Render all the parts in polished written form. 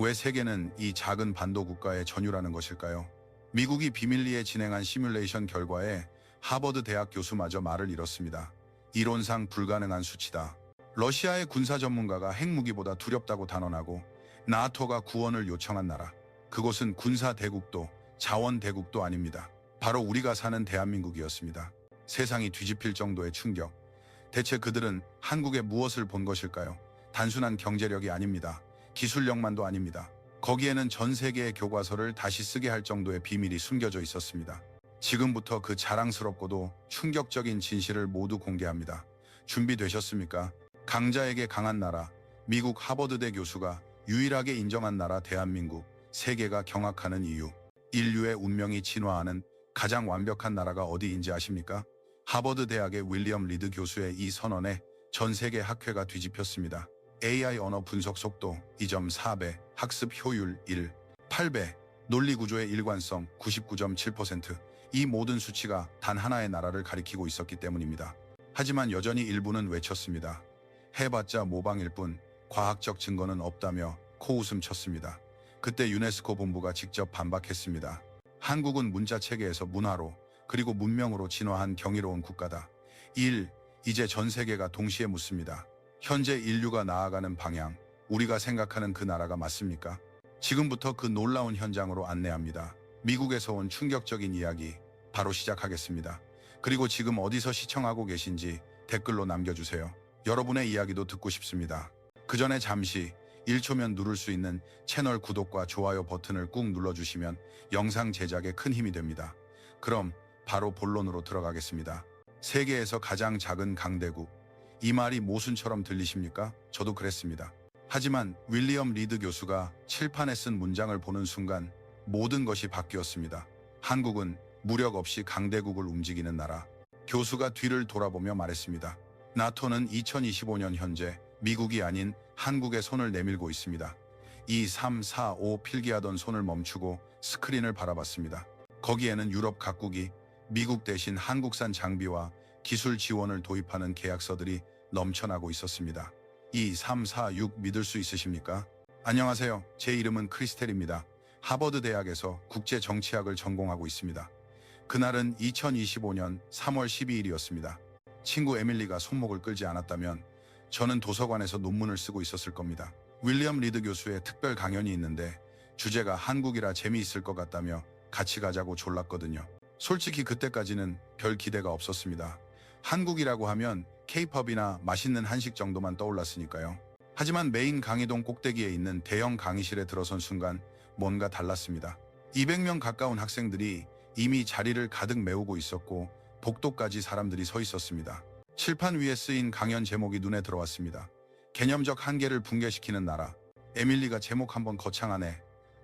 왜 세계는 이 작은 반도 국가에 전율하는 것일까요? 미국이 비밀리에 진행한 시뮬레이션 결과에 하버드 대학 교수마저 말을 잃었습니다. 이론상 불가능한 수치다. 러시아의 군사 전문가가 핵무기보다 두렵다고 단언하고 나토가 구원을 요청한 나라. 그곳은 군사 대국도 자원 대국도 아닙니다. 바로 우리가 사는 대한민국이었습니다. 세상이 뒤집힐 정도의 충격. 대체 그들은 한국에 무엇을 본 것일까요? 단순한 경제력이 아닙니다. 기술력만도 아닙니다. 거기에는 전 세계의 교과서를 다시 쓰게 할 정도의 비밀이 숨겨져 있었습니다. 지금부터 그 자랑스럽고도 충격적인 진실을 모두 공개합니다. 준비되셨습니까? 강자에게 강한 나라, 미국 하버드대 교수가 유일하게 인정한 나라 대한민국, 세계가 경악하는 이유. 인류의 운명이 진화하는 가장 완벽한 나라가 어디인지 아십니까? 하버드 대학의 윌리엄 리드 교수의 이 선언에 전 세계 학회가 뒤집혔습니다. AI 언어 분석 속도 2.4배, 학습 효율 1, 8배, 논리 구조의 일관성 99.7%. 이 모든 수치가 단 하나의 나라를 가리키고 있었기 때문입니다. 하지만 여전히 일부는 외쳤습니다. 해봤자 모방일 뿐 과학적 증거는 없다며 코웃음 쳤습니다. 그때 유네스코 본부가 직접 반박했습니다. 한국은 문자 체계에서 문화로 그리고 문명으로 진화한 경이로운 국가다. 1. 이제 전 세계가 동시에 묻습니다. 현재 인류가 나아가는 방향, 우리가 생각하는 그 나라가 맞습니까? 지금부터 그 놀라운 현장으로 안내합니다. 미국에서 온 충격적인 이야기 바로 시작하겠습니다. 그리고 지금 어디서 시청하고 계신지 댓글로 남겨주세요. 여러분의 이야기도 듣고 싶습니다. 그 전에 잠시 1초면 누를 수 있는 채널 구독과 좋아요 버튼을 꾹 눌러주시면 영상 제작에 큰 힘이 됩니다. 그럼 바로 본론으로 들어가겠습니다. 세계에서 가장 작은 강대국. 이 말이 모순처럼 들리십니까? 저도 그랬습니다. 하지만 윌리엄 리드 교수가 칠판에 쓴 문장을 보는 순간 모든 것이 바뀌었습니다. 한국은 무력 없이 강대국을 움직이는 나라. 교수가 뒤를 돌아보며 말했습니다. 나토는 2025년 현재 미국이 아닌 한국의 손을 내밀고 있습니다. 2, 3, 4, 5 필기하던 손을 멈추고 스크린을 바라봤습니다. 거기에는 유럽 각국이 미국 대신 한국산 장비와 기술 지원을 도입하는 계약서들이 넘쳐나고 있었습니다. 2, 3, 4, 6 믿을 수 있으십니까? 안녕하세요. 제 이름은 크리스텔입니다. 하버드 대학에서 국제정치학을 전공하고 있습니다. 그날은 2025년 3월 12일이었습니다. 친구 에밀리가 손목을 끌지 않았다면 저는 도서관에서 논문을 쓰고 있었을 겁니다. 윌리엄 리드 교수의 특별 강연이 있는데 주제가 한국이라 재미있을 것 같다며 같이 가자고 졸랐거든요. 솔직히 그때까지는 별 기대가 없었습니다. 한국이라고 하면 K-팝이나 맛있는 한식 정도만 떠올랐으니까요. 하지만 메인 강의동 꼭대기에 있는 대형 강의실에 들어선 순간 뭔가 달랐습니다. 200명 가까운 학생들이 이미 자리를 가득 메우고 있었고 복도까지 사람들이 서 있었습니다. 칠판 위에 쓰인 강연 제목이 눈에 들어왔습니다. 개념적 한계를 붕괴시키는 나라. 에밀리가 제목 한번 거창하네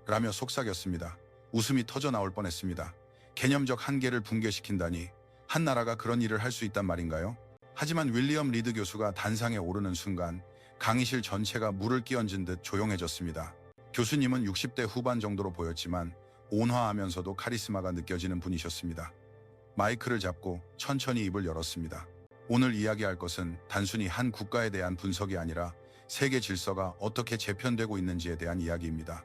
라며 속삭였습니다. 웃음이 터져 나올 뻔했습니다. 개념적 한계를 붕괴시킨다니 한 나라가 그런 일을 할 수 있단 말인가요? 하지만 윌리엄 리드 교수가 단상에 오르는 순간 강의실 전체가 물을 끼얹은 듯 조용해졌습니다. 교수님은 60대 후반 정도로 보였지만 온화하면서도 카리스마가 느껴지는 분이셨습니다. 마이크를 잡고 천천히 입을 열었습니다. 오늘 이야기할 것은 단순히 한 국가에 대한 분석이 아니라 세계 질서가 어떻게 재편되고 있는지에 대한 이야기입니다.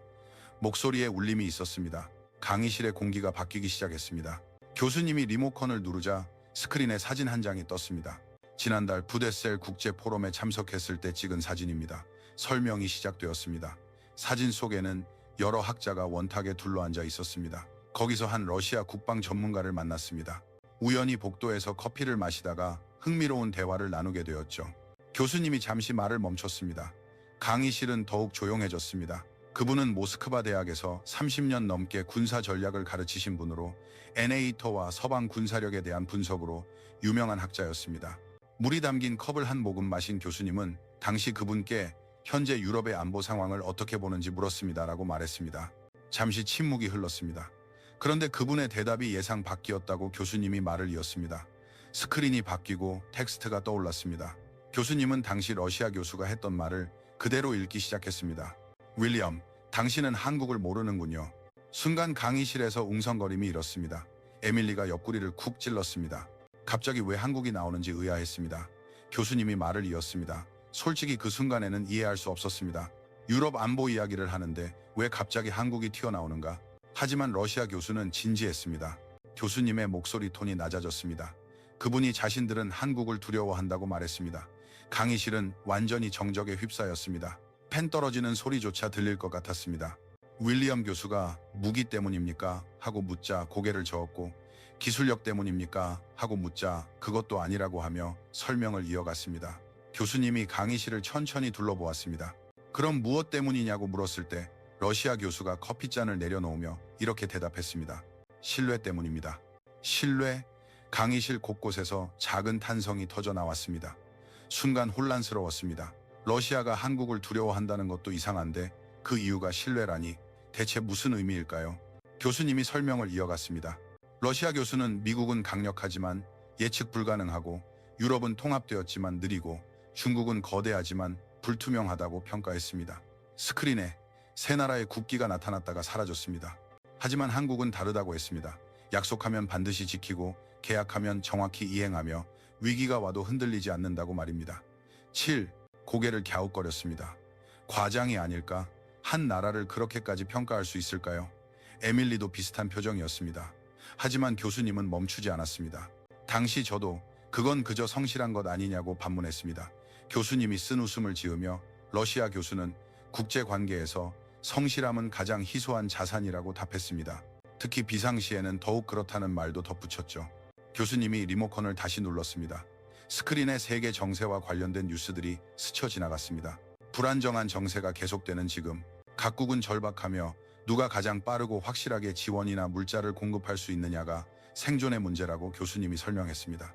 목소리에 울림이 있었습니다. 강의실의 공기가 바뀌기 시작했습니다. 교수님이 리모컨을 누르자 스크린에 사진 한 장이 떴습니다. 지난달 부데셀 국제 포럼에 참석했을 때 찍은 사진입니다. 설명이 시작되었습니다. 사진 속에는 여러 학자가 원탁에 둘러앉아 있었습니다. 거기서 한 러시아 국방 전문가를 만났습니다. 우연히 복도에서 커피를 마시다가 흥미로운 대화를 나누게 되었죠. 교수님이 잠시 말을 멈췄습니다. 강의실은 더욱 조용해졌습니다. 그분은 모스크바 대학에서 30년 넘게 군사 전략을 가르치신 분으로 NATO와 서방 군사력에 대한 분석으로 유명한 학자였습니다. 물이 담긴 컵을 한 모금 마신 교수님은 당시 그분께 현재 유럽의 안보 상황을 어떻게 보는지 물었습니다라고 말했습니다. 잠시 침묵이 흘렀습니다. 그런데 그분의 대답이 예상 밖이었다고 교수님이 말을 이었습니다. 스크린이 바뀌고 텍스트가 떠올랐습니다. 교수님은 당시 러시아 교수가 했던 말을 그대로 읽기 시작했습니다. 윌리엄, 당신은 한국을 모르는군요. 순간 강의실에서 웅성거림이 일었습니다. 에밀리가 옆구리를 쿡 찔렀습니다. 갑자기 왜 한국이 나오는지 의아했습니다. 교수님이 말을 이었습니다. 솔직히 그 순간에는 이해할 수 없었습니다. 유럽 안보 이야기를 하는데 왜 갑자기 한국이 튀어나오는가? 하지만 러시아 교수는 진지했습니다. 교수님의 목소리 톤이 낮아졌습니다. 그분이 자신들은 한국을 두려워한다고 말했습니다. 강의실은 완전히 정적에 휩싸였습니다. 펜 떨어지는 소리조차 들릴 것 같았습니다. 윌리엄 교수가 무기 때문입니까? 하고 묻자 고개를 저었고, 기술력 때문입니까? 하고 묻자 그것도 아니라고 하며 설명을 이어갔습니다. 교수님이 강의실을 천천히 둘러보았습니다. 그럼 무엇 때문이냐고 물었을 때 러시아 교수가 커피잔을 내려놓으며 이렇게 대답했습니다. 신뢰 때문입니다. 신뢰? 강의실 곳곳에서 작은 탄성이 터져 나왔습니다. 순간 혼란스러웠습니다. 러시아가 한국을 두려워한다는 것도 이상한데 그 이유가 신뢰라니 대체 무슨 의미일까요? 교수님이 설명을 이어갔습니다. 러시아 교수는 미국은 강력하지만 예측 불가능하고, 유럽은 통합되었지만 느리고, 중국은 거대하지만 불투명하다고 평가했습니다. 스크린에 세 나라의 국기가 나타났다가 사라졌습니다. 하지만 한국은 다르다고 했습니다. 약속하면 반드시 지키고, 계약하면 정확히 이행하며, 위기가 와도 흔들리지 않는다고 말입니다. 7. 고개를 갸웃거렸습니다. 과장이 아닐까? 한 나라를 그렇게까지 평가할 수 있을까요? 에밀리도 비슷한 표정이었습니다. 하지만 교수님은 멈추지 않았습니다. 당시 저도 그건 그저 성실한 것 아니냐고 반문했습니다. 교수님이 쓴 웃음을 지으며 러시아 교수는 국제관계에서 성실함은 가장 희소한 자산이라고 답했습니다. 특히 비상시에는 더욱 그렇다는 말도 덧붙였죠. 교수님이 리모컨을 다시 눌렀습니다. 스크린에 세계 정세와 관련된 뉴스들이 스쳐 지나갔습니다. 불안정한 정세가 계속되는 지금, 각국은 절박하며 누가 가장 빠르고 확실하게 지원이나 물자를 공급할 수 있느냐가 생존의 문제라고 교수님이 설명했습니다.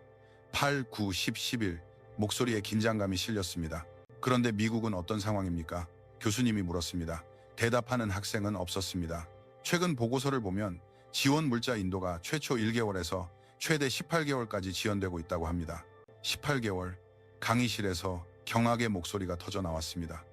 8, 9, 10, 11 목소리에 긴장감이 실렸습니다. 그런데 미국은 어떤 상황입니까? 교수님이 물었습니다. 대답하는 학생은 없었습니다. 최근 보고서를 보면 지원 물자 인도가 최초 1개월에서 최대 18개월까지 지연되고 있다고 합니다. 18개월, 강의실에서 경악의 목소리가 터져 나왔습니다.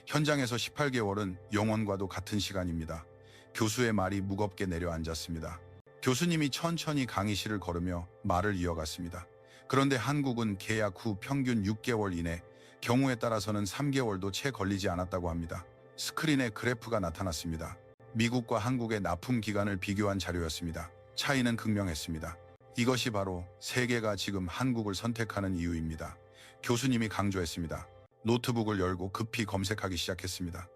현장에서 18개월은 영원과도 같은 시간입니다. 교수의 말이 무겁게 내려앉았습니다. 교수님이 천천히 강의실을 걸으며 말을 이어갔습니다. 그런데 한국은 계약 후 평균 6개월 이내, 경우에 따라서는 3개월도 채 걸리지 않았다고 합니다. 스크린에 그래프가 나타났습니다. 미국과 한국의 납품 기간을 비교한 자료였습니다. 차이는 극명했습니다. 이것이 바로 세계가 지금 한국을 선택하는 이유입니다. 교수님이 강조했습니다. 노트북을 열고 급히 검색하기 시작했습니다.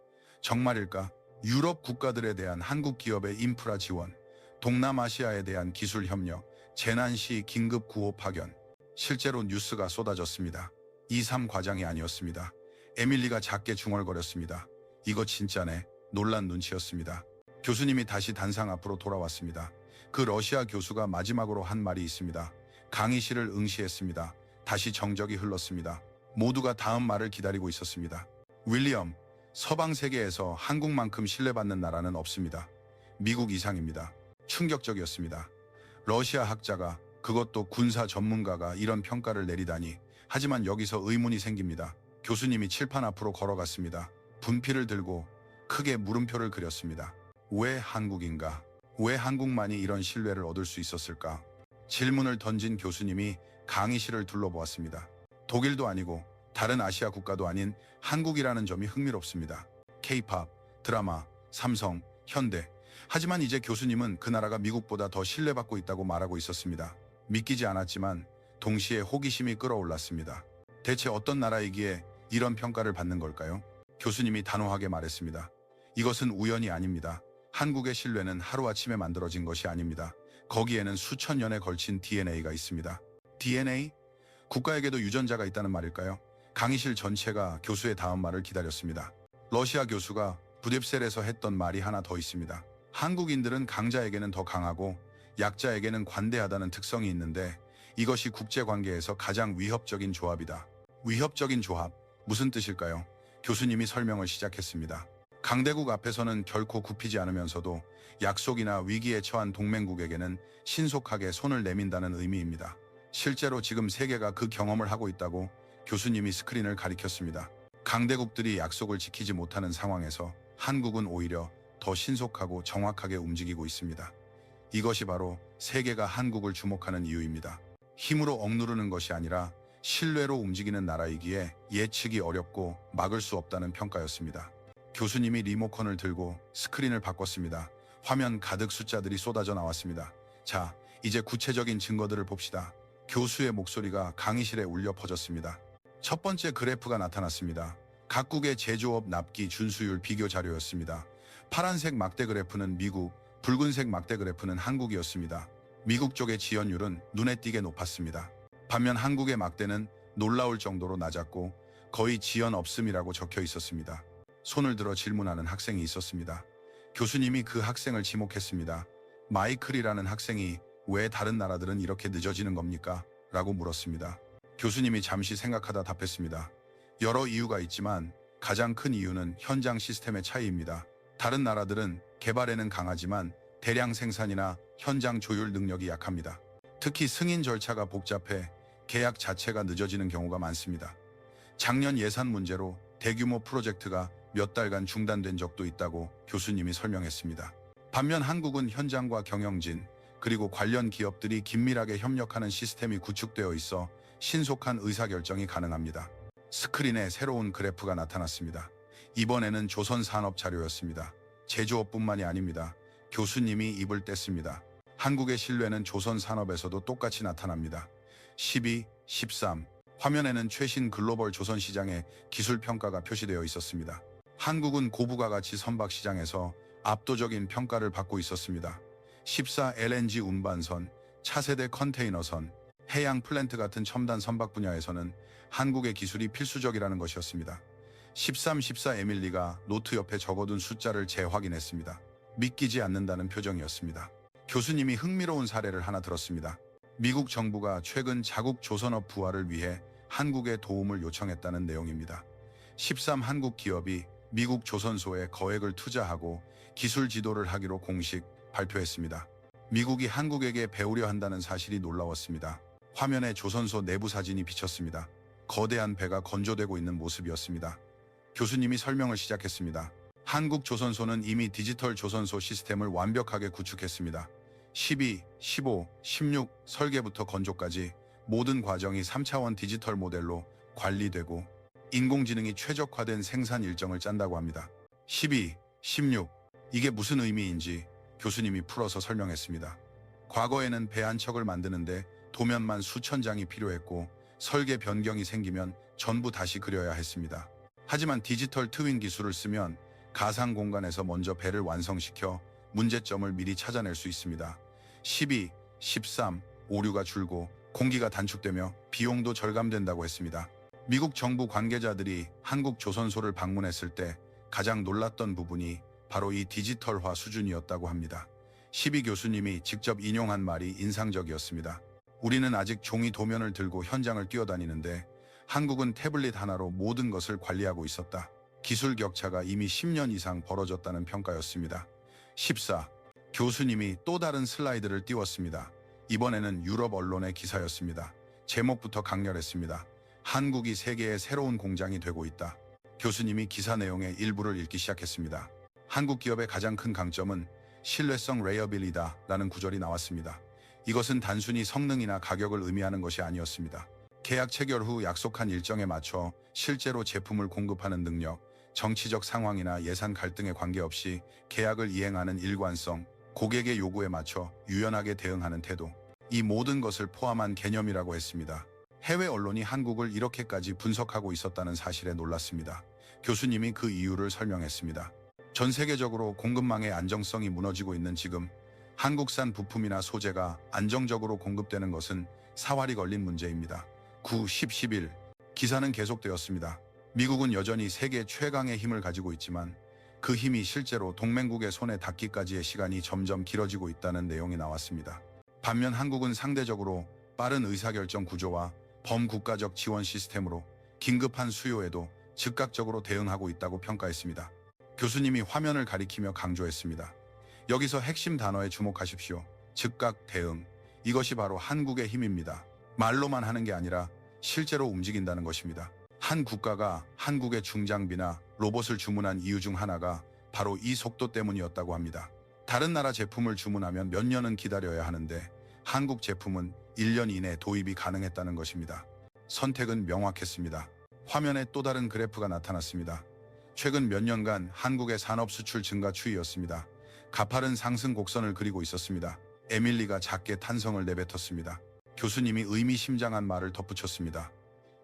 정말일까? 유럽 국가들에 대한 한국 기업의 인프라 지원, 동남아시아에 대한 기술 협력, 재난 시 긴급 구호 파견. 실제로 뉴스가 쏟아졌습니다. 2, 3 과장이 아니었습니다. 에밀리가 작게 중얼거렸습니다. 이거 진짜네. 놀란 눈치였습니다. 교수님이 다시 단상 앞으로 돌아왔습니다. 그 러시아 교수가 마지막으로 한 말이 있습니다. 강의실을 응시했습니다. 다시 정적이 흘렀습니다. 모두가 다음 말을 기다리고 있었습니다. 윌리엄, 서방 세계에서 한국만큼 신뢰받는 나라는 없습니다. 미국 이상입니다. 충격적이었습니다. 러시아 학자가, 그것도 군사 전문가가 이런 평가를 내리다니. 하지만 여기서 의문이 생깁니다. 교수님이 칠판 앞으로 걸어갔습니다. 분필을 들고 크게 물음표를 그렸습니다. 왜 한국인가? 왜 한국만이 이런 신뢰를 얻을 수 있었을까? 질문을 던진 교수님이 강의실을 둘러보았습니다. 독일도 아니고 다른 아시아 국가도 아닌 한국이라는 점이 흥미롭습니다. K-팝, 드라마, 삼성, 현대. 하지만 이제 교수님은 그 나라가 미국보다 더 신뢰받고 있다고 말하고 있었습니다. 믿기지 않았지만 동시에 호기심이 끌어올랐습니다. 대체 어떤 나라이기에 이런 평가를 받는 걸까요? 교수님이 단호하게 말했습니다. 이것은 우연이 아닙니다. 한국의 신뢰는 하루아침에 만들어진 것이 아닙니다. 거기에는 수천 년에 걸친 DNA가 있습니다. DNA? 국가에게도 유전자가 있다는 말일까요? 강의실 전체가 교수의 다음 말을 기다렸습니다. 러시아 교수가 부뎁셀에서 했던 말이 하나 더 있습니다. 한국인들은 강자에게는 더 강하고 약자에게는 관대하다는 특성이 있는데 이것이 국제관계에서 가장 위협적인 조합이다. 위협적인 조합, 무슨 뜻일까요? 교수님이 설명을 시작했습니다. 강대국 앞에서는 결코 굽히지 않으면서도 약속이나 위기에 처한 동맹국에게는 신속하게 손을 내민다는 의미입니다. 실제로 지금 세계가 그 경험을 하고 있다고 교수님이 스크린을 가리켰습니다. 강대국들이 약속을 지키지 못하는 상황에서 한국은 오히려 더 신속하고 정확하게 움직이고 있습니다. 이것이 바로 세계가 한국을 주목하는 이유입니다. 힘으로 억누르는 것이 아니라 신뢰로 움직이는 나라이기에 예측이 어렵고 막을 수 없다는 평가였습니다. 교수님이 리모컨을 들고 스크린을 바꿨습니다. 화면 가득 숫자들이 쏟아져 나왔습니다. 자, 이제 구체적인 증거들을 봅시다. 교수의 목소리가 강의실에 울려 퍼졌습니다. 첫 번째 그래프가 나타났습니다. 각국의 제조업 납기 준수율 비교 자료였습니다. 파란색 막대 그래프는 미국, 붉은색 막대 그래프는 한국이었습니다. 미국 쪽의 지연율은 눈에 띄게 높았습니다. 반면 한국의 막대는 놀라울 정도로 낮았고 거의 지연 없음이라고 적혀 있었습니다. 손을 들어 질문하는 학생이 있었습니다. 교수님이 그 학생을 지목했습니다. 마이클이라는 학생이 왜 다른 나라들은 이렇게 늦어지는 겁니까? 라고 물었습니다. 교수님이 잠시 생각하다 답했습니다. 여러 이유가 있지만 가장 큰 이유는 현장 시스템의 차이입니다. 다른 나라들은 개발에는 강하지만 대량 생산이나 현장 조율 능력이 약합니다. 특히 승인 절차가 복잡해 계약 자체가 늦어지는 경우가 많습니다. 작년 예산 문제로 대규모 프로젝트가 몇 달간 중단된 적도 있다고 교수님이 설명했습니다. 반면 한국은 현장과 경영진, 그리고 관련 기업들이 긴밀하게 협력하는 시스템이 구축되어 있어 신속한 의사결정이 가능합니다. 스크린에 새로운 그래프가 나타났습니다. 이번에는 조선산업 자료였습니다. 제조업뿐만이 아닙니다. 교수님이 입을 뗐습니다. 한국의 신뢰는 조선산업에서도 똑같이 나타납니다. 12, 13. 화면에는 최신 글로벌 조선시장의 기술평가가 표시되어 있었습니다. 한국은 고부가 가치 선박 시장에서 압도적인 평가를 받고 있었습니다. 14 LNG 운반선, 차세대 컨테이너선, 해양 플랜트 같은 첨단 선박 분야에서는 한국의 기술이 필수적이라는 것이었습니다. 13, 14 에밀리가 노트 옆에 적어둔 숫자를 재확인했습니다. 믿기지 않는다는 표정이었습니다. 교수님이 흥미로운 사례를 하나 들었습니다. 미국 정부가 최근 자국 조선업 부활을 위해 한국에 도움을 요청했다는 내용입니다. 13 한국 기업이 미국 조선소에 거액을 투자하고 기술 지도를 하기로 공식 발표했습니다. 미국이 한국에게 배우려 한다는 사실이 놀라웠습니다. 화면에 조선소 내부 사진이 비쳤습니다. 거대한 배가 건조되고 있는 모습이었습니다. 교수님이 설명을 시작했습니다. 한국 조선소는 이미 디지털 조선소 시스템을 완벽하게 구축했습니다. 12, 15, 16 설계부터 건조까지 모든 과정이 3차원 디지털 모델로 관리되고 인공지능이 최적화된 생산 일정을 짠다고 합니다. 12, 16 이게 무슨 의미인지 교수님이 풀어서 설명했습니다. 과거에는 배 한 척을 만드는데 도면만 수천 장이 필요했고 설계 변경이 생기면 전부 다시 그려야 했습니다. 하지만 디지털 트윈 기술을 쓰면 가상 공간에서 먼저 배를 완성시켜 문제점을 미리 찾아낼 수 있습니다. 12, 13, 오류가 줄고 공기가 단축되며 비용도 절감된다고 했습니다. 미국 정부 관계자들이 한국 조선소를 방문했을 때 가장 놀랐던 부분이 바로 이 디지털화 수준이었다고 합니다. 12 교수님이 직접 인용한 말이 인상적이었습니다. 우리는 아직 종이 도면을 들고 현장을 뛰어다니는데 한국은 태블릿 하나로 모든 것을 관리하고 있었다. 기술 격차가 이미 10년 이상 벌어졌다는 평가였습니다. 14. 교수님이 또 다른 슬라이드를 띄웠습니다. 이번에는 유럽 언론의 기사였습니다. 제목부터 강렬했습니다. 한국이 세계의 새로운 공장이 되고 있다. 교수님이 기사 내용의 일부를 읽기 시작했습니다. 한국 기업의 가장 큰 강점은 신뢰성 레이어빌리다라는 구절이 나왔습니다. 이것은 단순히 성능이나 가격을 의미하는 것이 아니었습니다. 계약 체결 후 약속한 일정에 맞춰 실제로 제품을 공급하는 능력, 정치적 상황이나 예산 갈등에 관계없이 계약을 이행하는 일관성, 고객의 요구에 맞춰 유연하게 대응하는 태도, 이 모든 것을 포함한 개념이라고 했습니다. 해외 언론이 한국을 이렇게까지 분석하고 있었다는 사실에 놀랐습니다. 교수님이 그 이유를 설명했습니다. 전 세계적으로 공급망의 안정성이 무너지고 있는 지금 한국산 부품이나 소재가 안정적으로 공급되는 것은 사활이 걸린 문제입니다. 9, 10, 11 기사는 계속되었습니다. 미국은 여전히 세계 최강의 힘을 가지고 있지만 그 힘이 실제로 동맹국의 손에 닿기까지의 시간이 점점 길어지고 있다는 내용이 나왔습니다. 반면 한국은 상대적으로 빠른 의사결정 구조와 범국가적 지원 시스템으로 긴급한 수요에도 즉각적으로 대응하고 있다고 평가했습니다. 교수님이 화면을 가리키며 강조했습니다. 여기서 핵심 단어에 주목하십시오. 즉각 대응. 이것이 바로 한국의 힘입니다. 말로만 하는 게 아니라 실제로 움직인다는 것입니다. 한 국가가 한국의 중장비나 로봇을 주문한 이유 중 하나가 바로 이 속도 때문이었다고 합니다. 다른 나라 제품을 주문하면 몇 년은 기다려야 하는데 한국 제품은 1년 이내 도입이 가능했다는 것입니다. 선택은 명확했습니다. 화면에 또 다른 그래프가 나타났습니다. 최근 몇 년간 한국의 산업 수출 증가 추이였습니다. 가파른 상승 곡선을 그리고 있었습니다. 에밀리가 작게 탄성을 내뱉었습니다. 교수님이 의미심장한 말을 덧붙였습니다.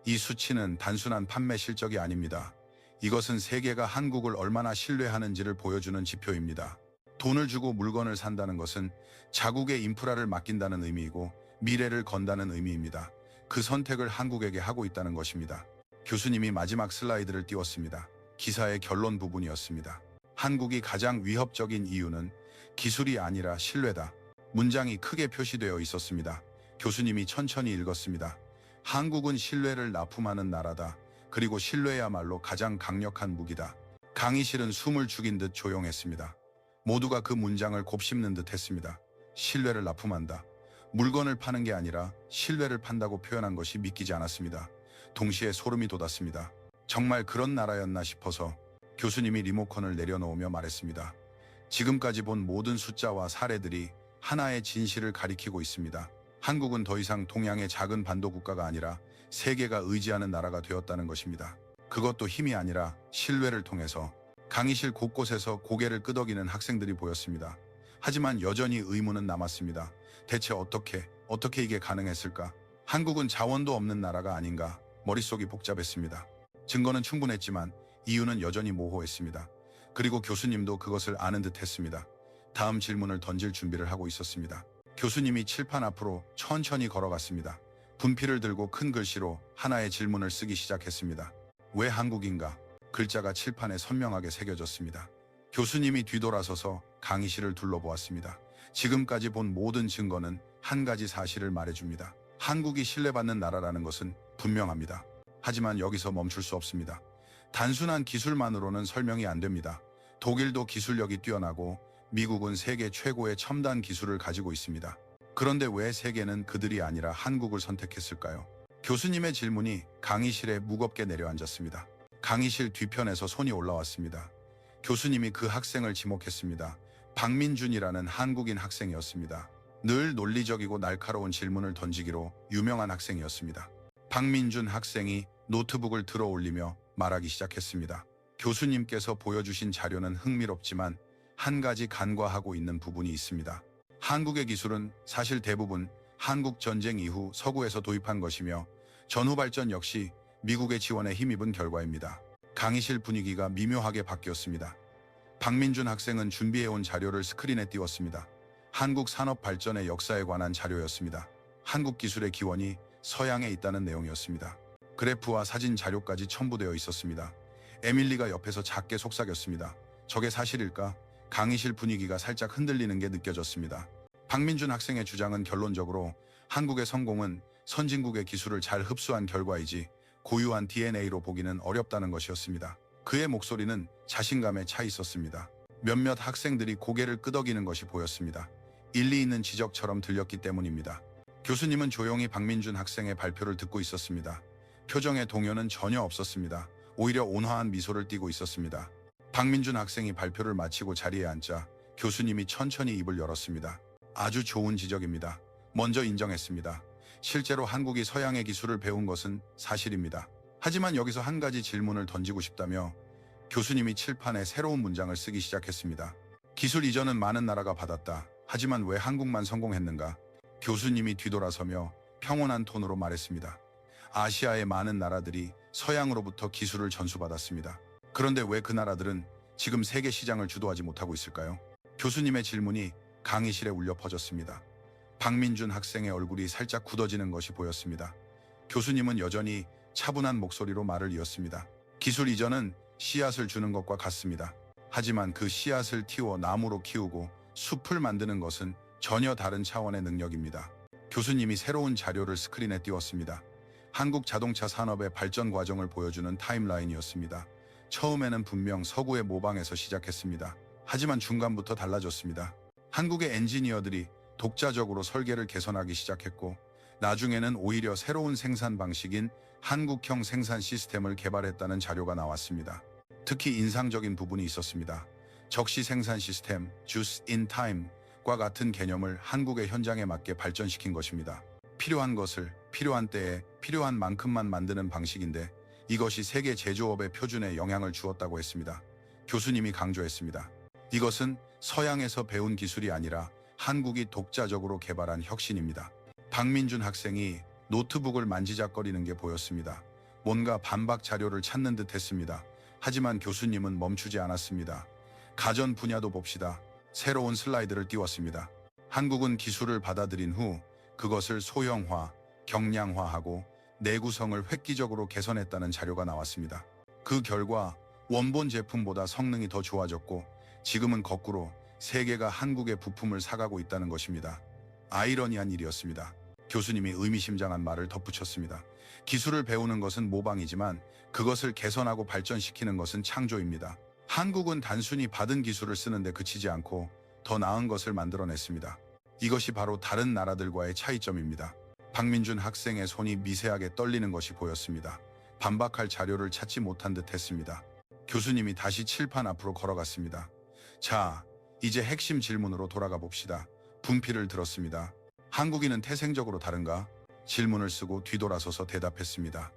이 수치는 단순한 판매 실적이 아닙니다. 이것은 세계가 한국을 얼마나 신뢰하는지를 보여주는 지표입니다. 돈을 주고 물건을 산다는 것은 자국의 인프라를 맡긴다는 의미이고 미래를 건다는 의미입니다. 그 선택을 한국에게 하고 있다는 것입니다. 교수님이 마지막 슬라이드를 띄웠습니다. 기사의 결론 부분이었습니다. 한국이 가장 위협적인 이유는 기술이 아니라 신뢰다. 문장이 크게 표시되어 있었습니다. 교수님이 천천히 읽었습니다. 한국은 신뢰를 납품하는 나라다. 그리고 신뢰야말로 가장 강력한 무기다. 강의실은 숨을 죽인 듯 조용했습니다. 모두가 그 문장을 곱씹는 듯 했습니다. 신뢰를 납품한다. 물건을 파는 게 아니라 신뢰를 판다고 표현한 것이 믿기지 않았습니다. 동시에 소름이 돋았습니다. 정말 그런 나라였나 싶어서 교수님이 리모컨을 내려놓으며 말했습니다. 지금까지 본 모든 숫자와 사례들이 하나의 진실을 가리키고 있습니다. 한국은 더 이상 동양의 작은 반도 국가가 아니라 세계가 의지하는 나라가 되었다는 것입니다. 그것도 힘이 아니라 신뢰를 통해서. 강의실 곳곳에서 고개를 끄덕이는 학생들이 보였습니다. 하지만 여전히 의문은 남았습니다. 대체 어떻게 이게 가능했을까? 한국은 자원도 없는 나라가 아닌가? 머릿속이 복잡했습니다. 증거는 충분했지만 이유는 여전히 모호했습니다. 그리고 교수님도 그것을 아는 듯 했습니다. 다음 질문을 던질 준비를 하고 있었습니다. 교수님이 칠판 앞으로 천천히 걸어갔습니다. 분필을 들고 큰 글씨로 하나의 질문을 쓰기 시작했습니다. 왜 한국인가? 글자가 칠판에 선명하게 새겨졌습니다. 교수님이 뒤돌아서서 강의실을 둘러보았습니다. 지금까지 본 모든 증거는 한 가지 사실을 말해줍니다. 한국이 신뢰받는 나라라는 것은 분명합니다. 하지만 여기서 멈출 수 없습니다. 단순한 기술만으로는 설명이 안 됩니다. 독일도 기술력이 뛰어나고 미국은 세계 최고의 첨단 기술을 가지고 있습니다. 그런데 왜 세계는 그들이 아니라 한국을 선택했을까요? 교수님의 질문이 강의실에 무겁게 내려앉았습니다. 강의실 뒤편에서 손이 올라왔습니다. 교수님이 그 학생을 지목했습니다. 박민준이라는 한국인 학생이었습니다. 늘 논리적이고 날카로운 질문을 던지기로 유명한 학생이었습니다. 박민준 학생이 노트북을 들어 올리며 말하기 시작했습니다. 교수님께서 보여주신 자료는 흥미롭지만 한 가지 간과하고 있는 부분이 있습니다. 한국의 기술은 사실 대부분 한국 전쟁 이후 서구에서 도입한 것이며 전후 발전 역시 미국의 지원에 힘입은 결과입니다. 강의실 분위기가 미묘하게 바뀌었습니다. 박민준 학생은 준비해온 자료를 스크린에 띄웠습니다. 한국 산업 발전의 역사에 관한 자료였습니다. 한국 기술의 기원이 서양에 있다는 내용이었습니다. 그래프와 사진 자료까지 첨부되어 있었습니다. 에밀리가 옆에서 작게 속삭였습니다. 저게 사실일까? 강의실 분위기가 살짝 흔들리는 게 느껴졌습니다. 박민준 학생의 주장은 결론적으로 한국의 성공은 선진국의 기술을 잘 흡수한 결과이지 고유한 DNA로 보기는 어렵다는 것이었습니다. 그의 목소리는 자신감에 차 있었습니다. 몇몇 학생들이 고개를 끄덕이는 것이 보였습니다. 일리 있는 지적처럼 들렸기 때문입니다. 교수님은 조용히 박민준 학생의 발표를 듣고 있었습니다. 표정에 동요는 전혀 없었습니다. 오히려 온화한 미소를 띠고 있었습니다. 박민준 학생이 발표를 마치고 자리에 앉자 교수님이 천천히 입을 열었습니다. 아주 좋은 지적입니다. 먼저 인정했습니다. 실제로 한국이 서양의 기술을 배운 것은 사실입니다. 하지만 여기서 한 가지 질문을 던지고 싶다며 교수님이 칠판에 새로운 문장을 쓰기 시작했습니다. 기술 이전은 많은 나라가 받았다. 하지만 왜 한국만 성공했는가? 교수님이 뒤돌아서며 평온한 톤으로 말했습니다. 아시아의 많은 나라들이 서양으로부터 기술을 전수받았습니다. 그런데 왜 그 나라들은 지금 세계 시장을 주도하지 못하고 있을까요? 교수님의 질문이 강의실에 울려 퍼졌습니다. 박민준 학생의 얼굴이 살짝 굳어지는 것이 보였습니다. 교수님은 여전히 차분한 목소리로 말을 이었습니다. 기술 이전은 씨앗을 주는 것과 같습니다. 하지만 그 씨앗을 틔워 나무로 키우고 숲을 만드는 것은 전혀 다른 차원의 능력입니다. 교수님이 새로운 자료를 스크린에 띄웠습니다. 한국 자동차 산업의 발전 과정을 보여주는 타임라인이었습니다. 처음에는 분명 서구의 모방에서 시작했습니다. 하지만 중간부터 달라졌습니다. 한국의 엔지니어들이 독자적으로 설계를 개선하기 시작했고 나중에는 오히려 새로운 생산 방식인 한국형 생산 시스템을 개발했다는 자료가 나왔습니다. 특히 인상적인 부분이 있었습니다. 적시 생산 시스템, just in time과 같은 개념을 한국의 현장에 맞게 발전시킨 것입니다. 필요한 것을 필요한 때에 필요한 만큼만 만드는 방식인데 이것이 세계 제조업의 표준에 영향을 주었다고 했습니다. 교수님이 강조했습니다. 이것은 서양에서 배운 기술이 아니라 한국이 독자적으로 개발한 혁신입니다. 박민준 학생이 노트북을 만지작거리는 게 보였습니다. 뭔가 반박 자료를 찾는 듯 했습니다. 하지만 교수님은 멈추지 않았습니다. 가전 분야도 봅시다. 새로운 슬라이드를 띄웠습니다. 한국은 기술을 받아들인 후 그것을 소형화, 경량화하고 내구성을 획기적으로 개선했다는 자료가 나왔습니다. 그 결과 원본 제품보다 성능이 더 좋아졌고 지금은 거꾸로 세계가 한국의 부품을 사가고 있다는 것입니다. 아이러니한 일이었습니다. 교수님이 의미심장한 말을 덧붙였습니다. 기술을 배우는 것은 모방이지만 그것을 개선하고 발전시키는 것은 창조입니다. 한국은 단순히 받은 기술을 쓰는데 그치지 않고 더 나은 것을 만들어냈습니다. 이것이 바로 다른 나라들과의 차이점입니다. 박민준 학생의 손이 미세하게 떨리는 것이 보였습니다. 반박할 자료를 찾지 못한 듯 했습니다. 교수님이 다시 칠판 앞으로 걸어갔습니다. 자, 이제 핵심 질문으로 돌아가 봅시다. 분필을 들었습니다. 한국인은 태생적으로 다른가? 질문을 쓰고 뒤돌아서서 대답했습니다.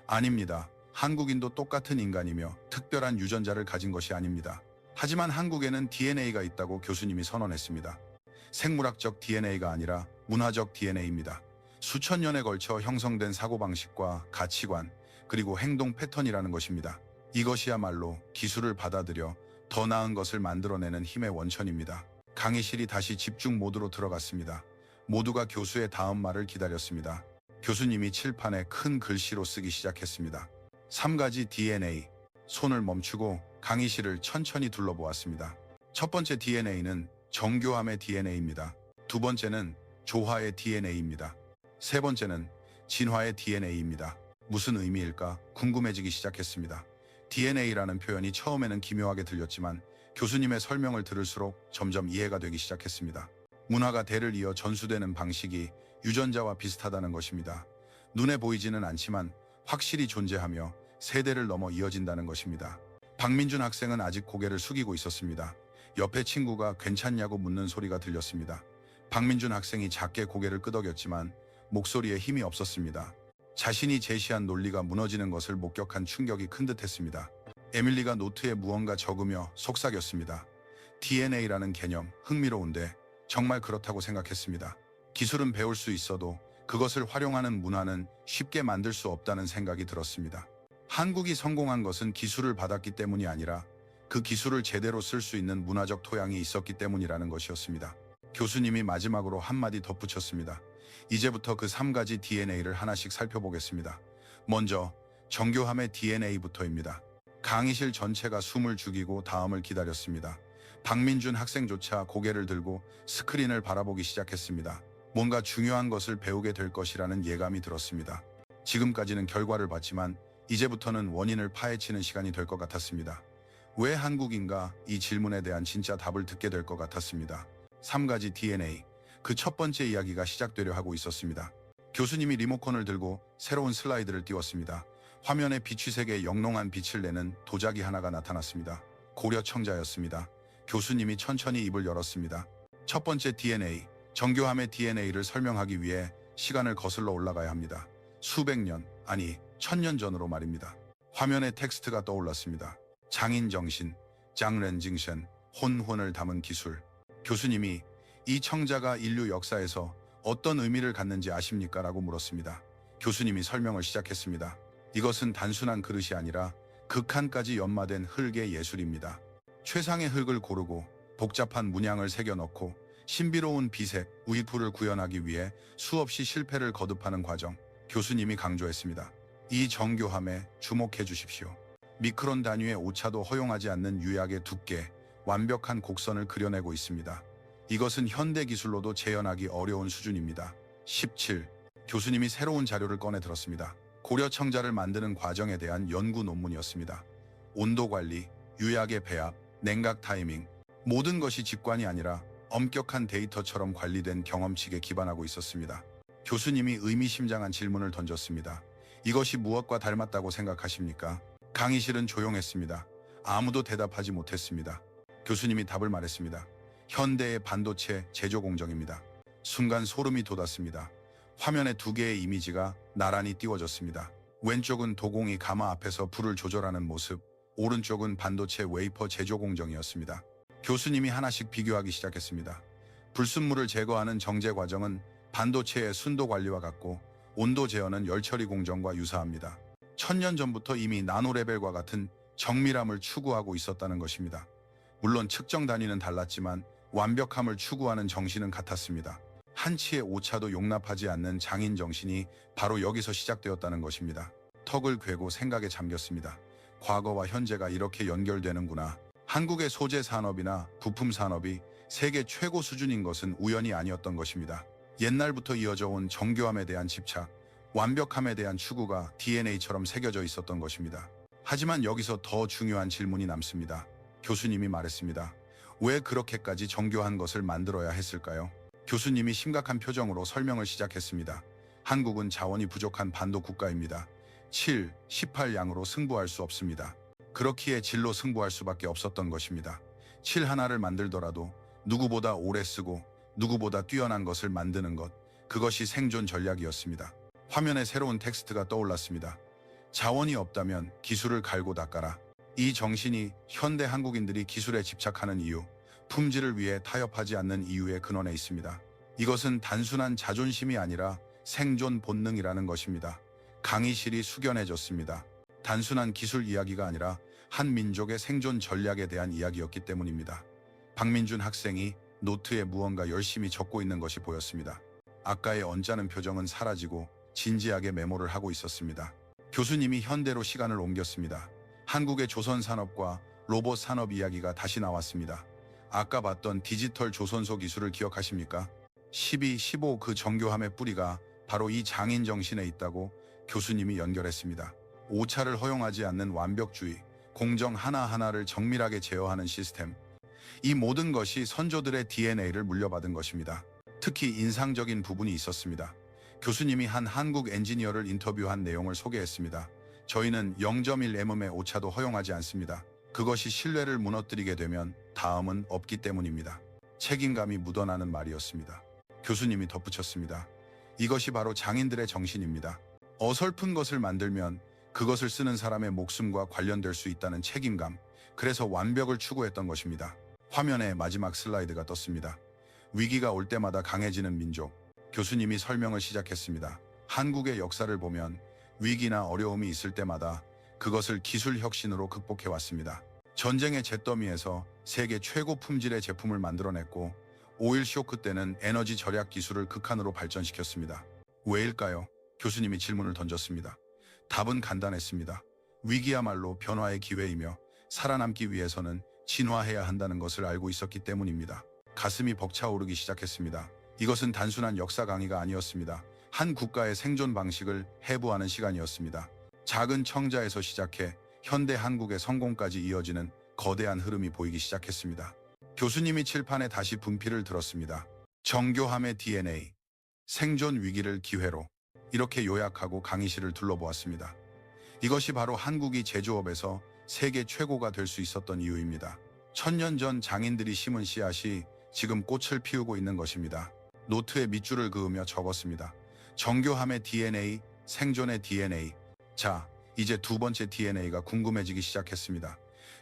아닙니다. 한국인도 똑같은 인간이며 특별한 유전자를 가진 것이 아닙니다. 하지만 한국에는 DNA가 있다고 교수님이 선언했습니다. 생물학적 DNA가 아니라 문화적 DNA입니다. 수천 년에 걸쳐 형성된 사고방식과 가치관, 그리고 행동 패턴이라는 것입니다. 이것이야말로 기술을 받아들여 더 나은 것을 만들어내는 힘의 원천입니다. 강의실이 다시 집중 모드로 들어갔습니다. 모두가 교수의 다음 말을 기다렸습니다. 교수님이 칠판에 큰 글씨로 쓰기 시작했습니다. 3가지 DNA. 손을 멈추고 강의실을 천천히 둘러보았습니다. 첫 번째 DNA는 정교함의 DNA입니다. 두 번째는 조화의 DNA입니다. 세 번째는 진화의 DNA입니다. 무슨 의미일까 궁금해지기 시작했습니다. DNA라는 표현이 처음에는 기묘하게 들렸지만 교수님의 설명을 들을수록 점점 이해가 되기 시작했습니다. 문화가 대를 이어 전수되는 방식이 유전자와 비슷하다는 것입니다. 눈에 보이지는 않지만 확실히 존재하며 세대를 넘어 이어진다는 것입니다. 박민준 학생은 아직 고개를 숙이고 있었습니다. 옆에 친구가 괜찮냐고 묻는 소리가 들렸습니다. 박민준 학생이 작게 고개를 끄덕였지만 목소리에 힘이 없었습니다. 자신이 제시한 논리가 무너지는 것을 목격한 충격이 큰 듯했습니다. 에밀리가 노트에 무언가 적으며 속삭였습니다. DNA라는 개념 흥미로운데 정말 그렇다고 생각했습니다. 기술은 배울 수 있어도 그것을 활용하는 문화는 쉽게 만들 수 없다는 생각이 들었습니다. 한국이 성공한 것은 기술을 받았기 때문이 아니라 그 기술을 제대로 쓸 수 있는 문화적 토양이 있었기 때문이라는 것이었습니다. 교수님이 마지막으로 한마디 덧붙였습니다. 이제부터 그 3가지 DNA를 하나씩 살펴보겠습니다. 먼저 정교함의 DNA부터입니다. 강의실 전체가 숨을 죽이고 다음을 기다렸습니다. 박민준 학생조차 고개를 들고 스크린을 바라보기 시작했습니다. 뭔가 중요한 것을 배우게 될 것이라는 예감이 들었습니다. 지금까지는 결과를 봤지만 이제부터는 원인을 파헤치는 시간이 될 것 같았습니다. 왜 한국인가? 이 질문에 대한 진짜 답을 듣게 될 것 같았습니다. 3가지 DNA, 그 첫 번째 이야기가 시작되려 하고 있었습니다. 교수님이 리모컨을 들고 새로운 슬라이드를 띄웠습니다. 화면에 빛휘색의 영롱한 빛을 내는 도자기 하나가 나타났습니다. 고려 청자였습니다. 교수님이 천천히 입을 열었습니다. 첫 번째 DNA, 정교함의 DNA를 설명하기 위해 시간을 거슬러 올라가야 합니다. 수백 년, 아니 1000년 전으로 말입니다. 화면에 텍스트가 떠올랐습니다. 장인정신, 장렌징션, 혼혼을 담은 기술. 교수님이 이 청자가 인류 역사에서 어떤 의미를 갖는지 아십니까? 라고 물었습니다. 교수님이 설명을 시작했습니다. 이것은 단순한 그릇이 아니라 극한까지 연마된 흙의 예술입니다. 최상의 흙을 고르고 복잡한 문양을 새겨넣고 신비로운 비색, 우익풀을 구현하기 위해 수없이 실패를 거듭하는 과정. 교수님이 강조했습니다. 이 정교함에 주목해 주십시오. 미크론 단위의 오차도 허용하지 않는 유약의 두께, 완벽한 곡선을 그려내고 있습니다. 이것은 현대 기술로도 재현하기 어려운 수준입니다. 17. 교수님이 새로운 자료를 꺼내 들었습니다. 고려 청자를 만드는 과정에 대한 연구 논문이었습니다. 온도 관리, 유약의 배합, 냉각 타이밍, 모든 것이 직관이 아니라 엄격한 데이터처럼 관리된 경험칙에 기반하고 있었습니다. 교수님이 의미심장한 질문을 던졌습니다. 이것이 무엇과 닮았다고 생각하십니까? 강의실은 조용했습니다. 아무도 대답하지 못했습니다. 교수님이 답을 말했습니다. 현대의 반도체 제조 공정입니다. 순간 소름이 돋았습니다. 화면에 2개의 이미지가 나란히 띄워졌습니다. 왼쪽은 도공이 가마 앞에서 불을 조절하는 모습, 오른쪽은 반도체 웨이퍼 제조 공정이었습니다. 교수님이 하나씩 비교하기 시작했습니다. 불순물을 제거하는 정제 과정은 반도체의 순도 관리와 같고 온도 제어는 열 처리 공정과 유사합니다. 1000년 전부터 이미 나노레벨과 같은 정밀함을 추구하고 있었다는 것입니다. 물론 측정 단위는 달랐지만 완벽함을 추구하는 정신은 같았습니다. 한치의 오차도 용납하지 않는 장인 정신이 바로 여기서 시작되었다는 것입니다. 턱을 괴고 생각에 잠겼습니다. 과거와 현재가 이렇게 연결되는구나. 한국의 소재 산업이나 부품 산업이 세계 최고 수준인 것은 우연이 아니었던 것입니다. 옛날부터 이어져 온 정교함에 대한 집착, 완벽함에 대한 추구가 DNA처럼 새겨져 있었던 것입니다. 하지만 여기서 더 중요한 질문이 남습니다. 교수님이 말했습니다. 왜 그렇게까지 정교한 것을 만들어야 했을까요? 교수님이 심각한 표정으로 설명을 시작했습니다. 한국은 자원이 부족한 반도 국가입니다. 7, 18양으로 승부할 수 없습니다. 그렇기에 질로 승부할 수밖에 없었던 것입니다. 7 하나를 만들더라도 누구보다 오래 쓰고 누구보다 뛰어난 것을 만드는 것, 그것이 생존 전략이었습니다. 화면에 새로운 텍스트가 떠올랐습니다. 자원이 없다면 기술을 갈고 닦아라. 이 정신이 현대 한국인들이 기술에 집착하는 이유, 품질을 위해 타협하지 않는 이유의 근원에 있습니다. 이것은 단순한 자존심이 아니라 생존 본능이라는 것입니다. 강의실이 숙연해졌습니다. 단순한 기술 이야기가 아니라 한 민족의 생존 전략에 대한 이야기였기 때문입니다. 박민준 학생이 노트에 무언가 열심히 적고 있는 것이 보였습니다. 아까의 언짢은 표정은 사라지고 진지하게 메모를 하고 있었습니다. 교수님이 현대로 시간을 옮겼습니다. 한국의 조선 산업과 로봇 산업 이야기가 다시 나왔습니다. 아까 봤던 디지털 조선소 기술을 기억하십니까? 12, 15 그 정교함의 뿌리가 바로 이 장인 정신에 있다고 교수님이 연결했습니다. 오차를 허용하지 않는 완벽주의, 공정 하나하나를 정밀하게 제어하는 시스템. 이 모든 것이 선조들의 DNA를 물려받은 것입니다. 특히 인상적인 부분이 있었습니다. 교수님이 한 한국 엔지니어를 인터뷰한 내용을 소개했습니다. 저희는 0.1mm의 오차도 허용하지 않습니다. 그것이 신뢰를 무너뜨리게 되면 다음은 없기 때문입니다. 책임감이 묻어나는 말이었습니다. 교수님이 덧붙였습니다. 이것이 바로 장인들의 정신입니다. 어설픈 것을 만들면 그것을 쓰는 사람의 목숨과 관련될 수 있다는 책임감, 그래서 완벽을 추구했던 것입니다. 화면에 마지막 슬라이드가 떴습니다. 위기가 올 때마다 강해지는 민족. 교수님이 설명을 시작했습니다. 한국의 역사를 보면 위기나 어려움이 있을 때마다 그것을 기술 혁신으로 극복해왔습니다. 전쟁의 잿더미에서 세계 최고 품질의 제품을 만들어냈고 오일 쇼크 때는 에너지 절약 기술을 극한으로 발전시켰습니다. 왜일까요? 교수님이 질문을 던졌습니다. 답은 간단했습니다. 위기야말로 변화의 기회이며 살아남기 위해서는 진화해야 한다는 것을 알고 있었기 때문입니다. 가슴이 벅차오르기 시작했습니다. 이것은 단순한 역사 강의가 아니었습니다. 한 국가의 생존 방식을 해부하는 시간이었습니다. 작은 청자에서 시작해 현대 한국의 성공까지 이어지는 거대한 흐름이 보이기 시작했습니다. 교수님이 칠판에 다시 분필을 들었습니다. 정교함의 DNA, 생존 위기를 기회로. 이렇게 요약하고 강의실을 둘러보았습니다. 이것이 바로 한국이 제조업에서 세계 최고가 될 수 있었던 이유입니다. 1000년 전 장인들이 심은 씨앗이 지금 꽃을 피우고 있는 것입니다. 노트에 밑줄을 그으며 적었습니다. 정교함의 DNA, 생존의 DNA. 자, 이제 두 번째 DNA가 궁금해지기 시작했습니다.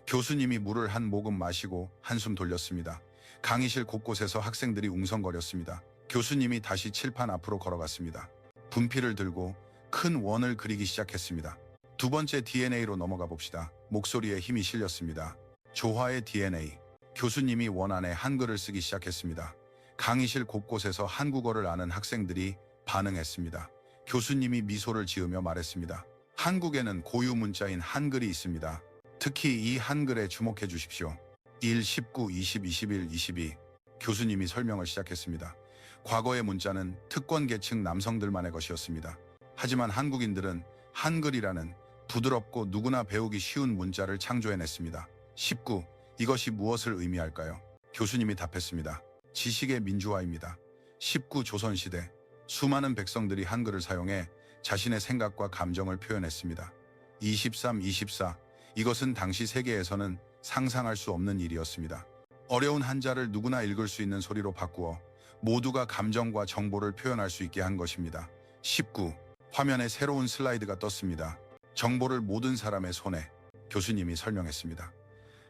교수님이 물을 한 모금 마시고 한숨 돌렸습니다. 강의실 곳곳에서 학생들이 웅성거렸습니다. 교수님이 다시 칠판 앞으로 걸어갔습니다. 분필을 들고 큰 원을 그리기 시작했습니다. 두 번째 DNA로 넘어가 봅시다. 목소리에 힘이 실렸습니다. 조화의 DNA. 교수님이 원 안에 한글을 쓰기 시작했습니다. 강의실 곳곳에서 한국어를 아는 학생들이 반응했습니다. 교수님이 미소를 지으며 말했습니다. 한국에는 고유 문자인 한글이 있습니다. 특히 이 한글에 주목해 주십시오. 1, 19, 20, 21, 22. 교수님이 설명을 시작했습니다. 과거의 문자는 특권 계층 남성들만의 것이었습니다. 하지만 한국인들은 한글이라는 부드럽고 누구나 배우기 쉬운 문자를 창조해냈습니다. 19. 이것이 무엇을 의미할까요? 교수님이 답했습니다. 지식의 민주화입니다. 19. 조선시대. 수많은 백성들이 한글을 사용해 자신의 생각과 감정을 표현했습니다. 23, 24. 이것은 당시 세계에서는 상상할 수 없는 일이었습니다. 어려운 한자를 누구나 읽을 수 있는 소리로 바꾸어 모두가 감정과 정보를 표현할 수 있게 한 것입니다. 19. 화면에 새로운 슬라이드가 떴습니다. 정보를 모든 사람의 손에. 교수님이 설명했습니다.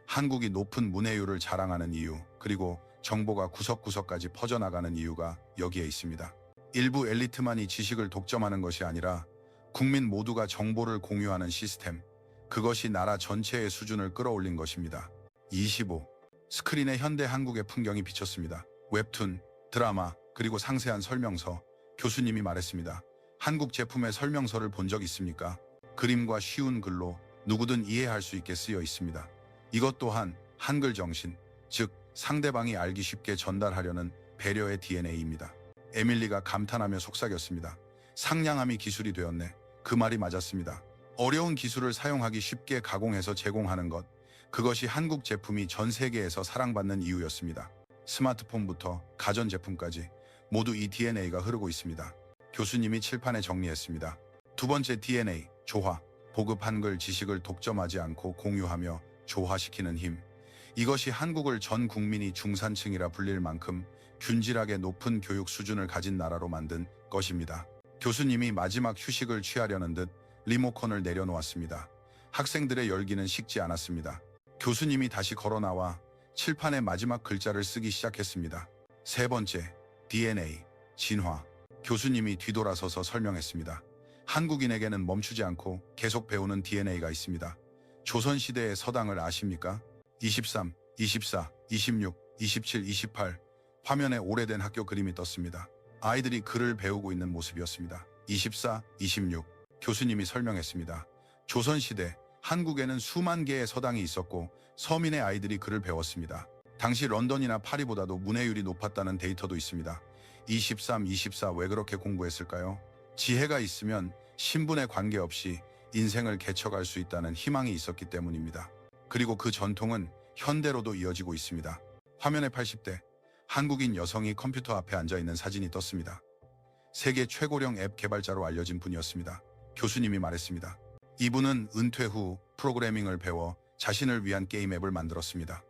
한국이 높은 문해율을 자랑하는 이유, 그리고 정보가 구석구석까지 퍼져나가는 이유가 여기에 있습니다. 일부 엘리트만이 지식을 독점하는 것이 아니라 국민 모두가 정보를 공유하는 시스템, 그것이 나라 전체의 수준을 끌어올린 것입니다. 25. 스크린에 현대 한국의 풍경이 비쳤습니다. 웹툰, 드라마, 그리고 상세한 설명서. 교수님이 말했습니다. 한국 제품의 설명서를 본 적 있습니까? 그림과 쉬운 글로 누구든 이해할 수 있게 쓰여 있습니다. 이것 또한 한글 정신, 즉 상대방이 알기 쉽게 전달하려는 배려의 DNA입니다. 에밀리가 감탄하며 속삭였습니다. 상냥함이 기술이 되었네. 그 말이 맞았습니다. 어려운 기술을 사용하기 쉽게 가공해서 제공하는 것, 그것이 한국 제품이 전 세계에서 사랑받는 이유였습니다. 스마트폰부터 가전제품까지 모두 이 DNA가 흐르고 있습니다. 교수님이 칠판에 정리했습니다. 두 번째 DNA, 조화. 보급 한글 지식을 독점하지 않고 공유하며 조화시키는 힘. 이것이 한국을 전 국민이 중산층이라 불릴 만큼 균질하게 높은 교육 수준을 가진 나라로 만든 것입니다. 교수님이 마지막 휴식을 취하려는 듯 리모컨을 내려놓았습니다. 학생들의 열기는 식지 않았습니다. 교수님이 다시 걸어나와 칠판의 마지막 글자를 쓰기 시작했습니다. 세 번째, DNA, 진화. 교수님이 뒤돌아서서 설명했습니다. 한국인에게는 멈추지 않고 계속 배우는 DNA가 있습니다. 조선시대의 서당을 아십니까? 23, 24, 26, 27, 28. 화면에 오래된 학교 그림이 떴습니다. 아이들이 글을 배우고 있는 모습이었습니다. 24, 26. 교수님이 설명했습니다. 조선시대 한국에는 수만 개의 서당이 있었고 서민의 아이들이 글을 배웠습니다. 당시 런던이나 파리보다도 문해율이 높았다는 데이터도 있습니다. 23, 24 왜 그렇게 공부했을까요? 지혜가 있으면 신분에 관계없이 인생을 개척할 수 있다는 희망이 있었기 때문입니다. 그리고 그 전통은 현대로도 이어지고 있습니다. 화면에 80대 한국인 여성이 컴퓨터 앞에 앉아있는 사진이 떴습니다. 세계 최고령 앱 개발자로 알려진 분이었습니다. 교수님이 말했습니다. 이분은 은퇴 후 프로그래밍을 배워 자신을 위한 게임 앱을 만들었습니다.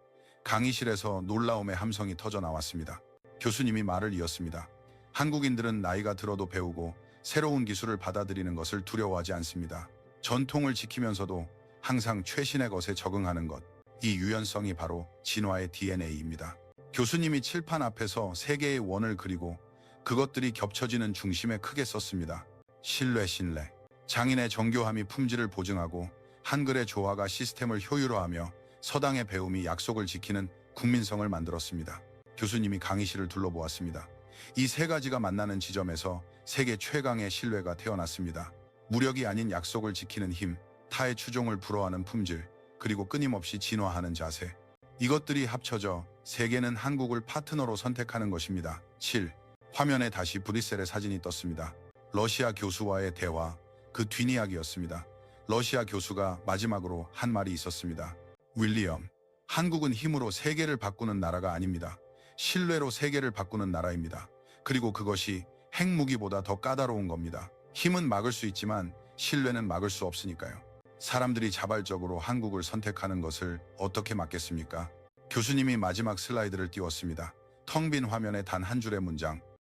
강의실에서 놀라움의 함성이 터져 나왔습니다. 교수님이 말을 이었습니다. 한국인들은 나이가 들어도 배우고 새로운 기술을 받아들이는 것을 두려워하지 않습니다. 전통을 지키면서도 항상 최신의 것에 적응하는 것, 이 유연성이 바로 진화의 DNA입니다. 교수님이 칠판 앞에서 세 개의 원을 그리고 그것들이 겹쳐지는 중심에 크게 썼습니다. 신뢰. 장인의 정교함이 품질을 보증하고 한글의 조화가 시스템을 효율화하며 서당의 배움이 약속을 지키는 국민성을 만들었습니다. 교수님이 강의실을 둘러보았습니다. 이 세 가지가 만나는 지점에서 세계 최강의 신뢰가 태어났습니다. 무력이 아닌 약속을 지키는 힘, 타의 추종을 불허하는 품질, 그리고 끊임없이 진화하는 자세. 이것들이 합쳐져 세계는 한국을 파트너로 선택하는 것입니다. 7. 화면에 다시 브뤼셀의 사진이 떴습니다. 러시아 교수와의 대화, 그 뒷이야기였습니다. 러시아 교수가 마지막으로 한 말이 있었습니다. 윌리엄, 한국은 힘으로 세계를 바꾸는 나라가 아닙니다. 신뢰로 세계를 바꾸는 나라입니다. 그리고 그것이 핵무기보다 더 까다로운 겁니다. 힘은 막을 수 있지만 신뢰는 막을 수 없으니까요. 사람들이 자발적으로 한국을 선택하는 것을 어떻게 막겠습니까? 교수님이 마지막 슬라이드를 띄웠습니다. 텅 빈 화면에 단 한 줄의 문장.